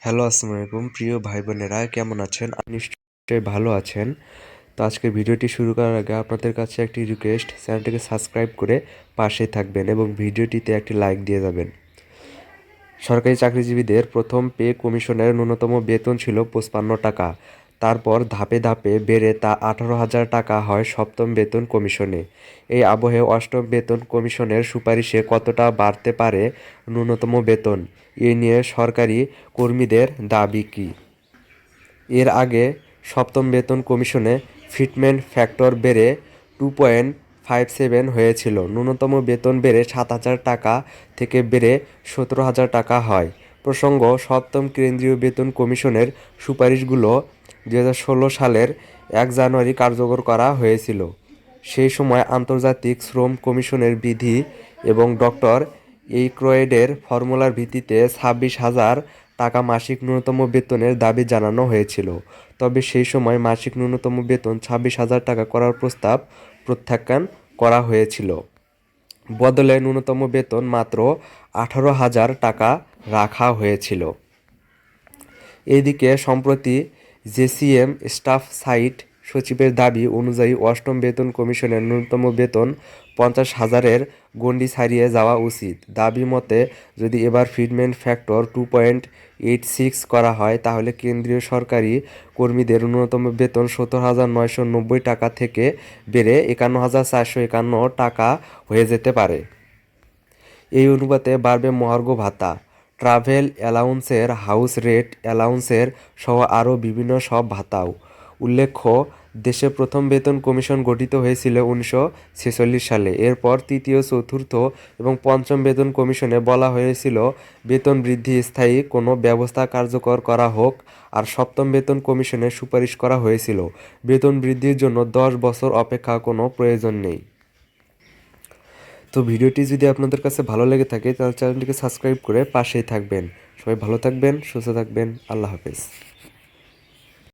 Hello, আসসালামু আলাইকুম প্রিয় ভাই বোনেরা, কেমন আছেন? নিশ্চয়ই ভালো আছেন। তো আজকে ভিডিওটি শুরু করার আগে আপনাদের কাছে একটি রিকোয়েস্ট, চ্যানেলটিকে সাবস্ক্রাইব করে পাশে থাকবেন এবং ভিডিওটিতে একটি লাইক দিয়ে যাবেন। সরকারি চাকরিজীবীদের প্রথম পে কমিশনের ন্যূনতম বেতন ছিল 55 টাকা। তারপর ধাপে ধাপে বেড়ে তা 18,000 টাকা হয় সপ্তম বেতন কমিশনে। এই আবহে অষ্টম বেতন কমিশনের সুপারিশে কতটা বাড়তে পারে ন্যূনতম বেতন, এ নিয়ে সরকারি কর্মীদের দাবি কী? এর আগে সপ্তম বেতন কমিশনে ফিটমেন্ট ফ্যাক্টর বেড়ে 2.57 হয়েছিল। ন্যূনতম বেতন বেড়ে 7,000 টাকা থেকে বেড়ে 17,000 টাকা হয়। প্রসঙ্গ, সপ্তম কেন্দ্রীয় বেতন কমিশনের সুপারিশগুলো 2016 সালের 1 জানুয়ারি কার্যকর করা হয়েছিল। সেই সময় আন্তর্জাতিক শ্রম কমিশনের বিধি এবং ডক্টর এইক্রয়েডের ফর্মুলার ভিত্তিতে 26,000 টাকা মাসিক ন্যূনতম বেতনের দাবি জানানো হয়েছিল। তবে সেই সময় মাসিক ন্যূনতম বেতন 26,000 টাকা করার প্রস্তাব প্রত্যাখ্যান করা হয়েছিল। বদলে ন্যূনতম বেতন মাত্র 18,000 টাকা রাখা হয়েছিল। এদিকে সম্প্রতি জেসিএম স্টাফ সাইট সচিবের দাবি অনুযায়ী অষ্টম বেতন কমিশনের ন্যূনতম বেতন 50,000-এর গণ্ডি ছাড়িয়ে যাওয়া উচিত। দাবি মতে, যদি এবার ফিটমেন্ট ফ্যাক্টর 2.86 করা হয়, তাহলে কেন্দ্রীয় সরকারি কর্মীদের ন্যূনতম বেতন 70,990 টাকা থেকে বেড়ে 51,451 টাকা হয়ে যেতে পারে। এই অনুপাতে বাড়বে মহার্ঘ ভাতা, ট্রাভেল অ্যালাউন্সের, হাউস রেন্ট অ্যালাউন্সের সহ আরও বিভিন্ন সব ভাতাও। উল্লেখ্য, দেশে প্রথম বেতন কমিশন গঠিত হয়েছিল 1946 সালে। এরপর তৃতীয়, চতুর্থ এবং পঞ্চম বেতন কমিশনে বলা হয়েছিল বেতন বৃদ্ধি স্থায়ী কোনো ব্যবস্থা কার্যকর করা হোক, আর সপ্তম বেতন কমিশনে সুপারিশ করা হয়েছিল বেতন বৃদ্ধির জন্য 10 বছর অপেক্ষা কোনো প্রয়োজন নেই। তো ভিডিওটি যদি আপনাদের কাছে ভালো লেগে থাকে তাহলে চ্যানেলটিকে সাবস্ক্রাইব করে পাশেই থাকবেন। সবাই ভালো থাকবেন, সুস্থ থাকবেন। আল্লাহ হাফেজ।